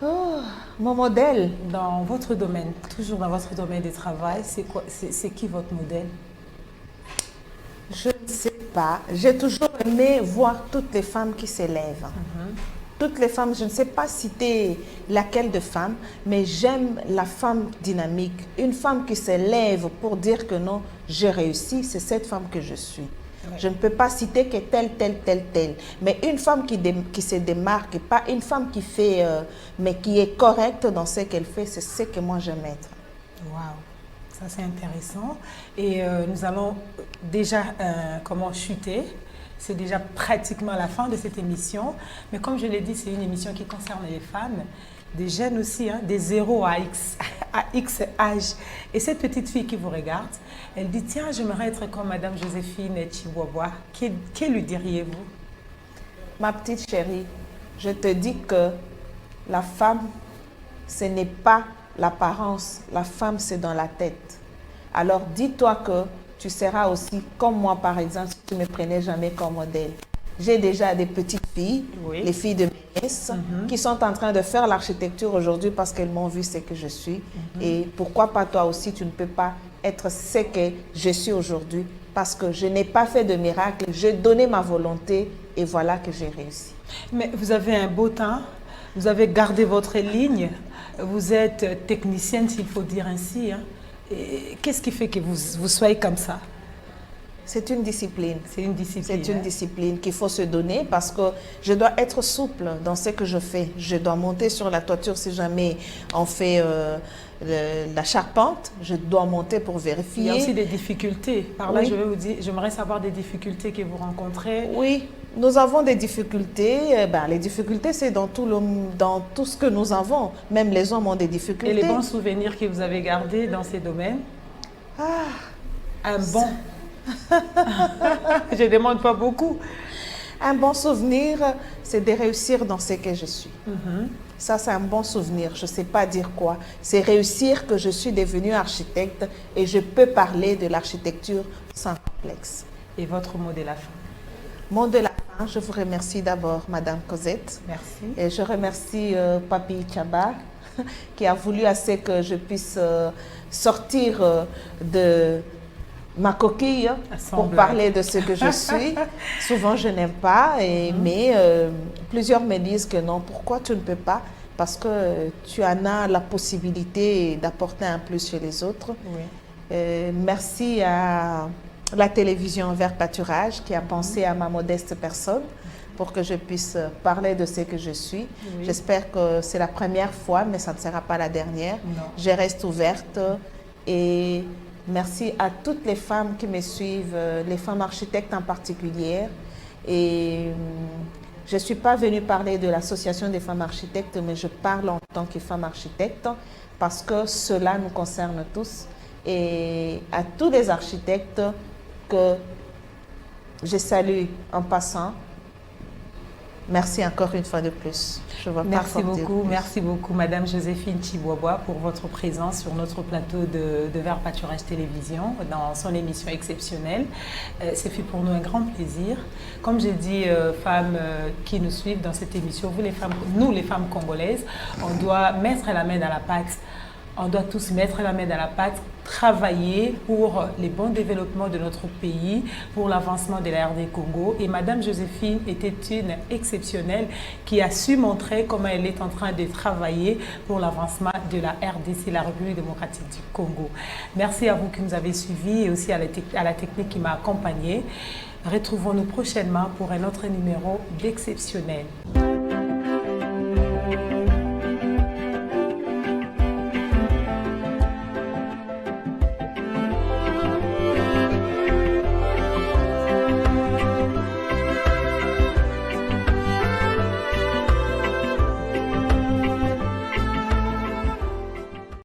Oh, mon modèle? Dans votre domaine, toujours dans votre domaine de travail, c'est qui votre modèle? Je ne sais pas. J'ai toujours aimé voir toutes les femmes qui s'élèvent. Toutes les femmes, je ne sais pas citer laquelle de femme, mais j'aime la femme dynamique. Une femme qui s'élève pour dire que non, j'ai réussi, c'est cette femme que je suis. Ouais. Je ne peux pas citer que telle. Mais une femme qui se démarque, et pas une femme qui fait, mais qui est correcte dans ce qu'elle fait, c'est ce que moi j'aime être. Waouh, ça c'est intéressant. Et nous allons déjà chuter. C'est déjà pratiquement la fin de cette émission. Mais comme je l'ai dit, c'est une émission qui concerne les femmes, des jeunes aussi, des 0 à X âge. Et cette petite fille qui vous regarde, elle dit, tiens, j'aimerais être comme Madame Joséphine Tchibobois. Que lui diriez-vous? Ma petite chérie, je te dis que la femme, ce n'est pas l'apparence. La femme, c'est dans la tête. Alors, dis-toi que tu seras aussi comme moi, par exemple, si tu ne me prenais jamais comme modèle. J'ai déjà des petites filles, les filles de mes nièces, qui sont en train de faire l'architecture aujourd'hui parce qu'elles m'ont vu ce que je suis. Et pourquoi pas toi aussi, tu ne peux pas être ce que je suis aujourd'hui parce que je n'ai pas fait de miracle, j'ai donné ma volonté et voilà que j'ai réussi. Mais vous avez un beau teint, vous avez gardé votre ligne, vous êtes technicienne, s'il faut dire ainsi, Qu'est-ce qui fait que vous soyez comme ça? c'est une discipline. C'est une discipline. C'est une discipline qu'il faut se donner parce que je dois être souple dans ce que je fais. Je dois monter sur la toiture si jamais on fait la charpente. Je dois monter pour vérifier. Il y a aussi des difficultés. Par là, Oui. je vais vous dire, j'aimerais savoir des difficultés que vous rencontrez. Oui, nous avons des difficultés. Les difficultés, c'est dans tout ce que nous avons. Même les hommes ont des difficultés. Et les bons souvenirs que vous avez gardés dans ces domaines? Un bon. Je ne demande pas beaucoup. Un bon souvenir, c'est de réussir dans ce que je suis. Ça, c'est un bon souvenir. Je ne sais pas dire quoi. C'est réussir que je suis devenue architecte et je peux parler de l'architecture sans complexe. Et votre mot de la fin? Mot de la fin, je vous remercie d'abord, Madame Cosette. Merci. Et je remercie Papi Tchaba qui a voulu assez que je puisse sortir de ma coquille pour Assemblage. parler de ce que je suis. Souvent, je n'aime pas, mais plusieurs me disent que non, pourquoi tu ne peux pas? Parce que tu en as la possibilité d'apporter un plus chez les autres. Oui. Merci à la télévision Vert Pâturage qui a pensé à ma modeste personne pour que je puisse parler de ce que je suis. Oui. J'espère que c'est la première fois, mais ça ne sera pas la dernière. Non. Je reste ouverte et merci à toutes les femmes qui me suivent, les femmes architectes en particulier. Et je ne suis pas venue parler de l'association des femmes architectes, mais je parle en tant que femme architecte parce que cela nous concerne tous. Et à tous les architectes que je salue en passant, merci encore une fois de plus. Je vois pas Merci fort dire beaucoup, plus. merci beaucoup Madame Joséphine Chibobois pour votre présence sur notre plateau de Vert Pâturage Télévision dans son émission exceptionnelle. C'est fait pour nous un grand plaisir. Comme j'ai dit, femmes qui nous suivent dans cette émission, nous les femmes congolaises, on doit mettre la main dans la pâte. On doit tous mettre la main dans la pâte, travailler pour les bons développements de notre pays, pour l'avancement de la RD Congo. Et Madame Joséphine était une exceptionnelle qui a su montrer comment elle est en train de travailler pour l'avancement de la RDC, la République démocratique du Congo. Merci à vous qui nous avez suivis et aussi à la technique qui m'a accompagnée. Retrouvons-nous prochainement pour un autre numéro d'Exceptionnel.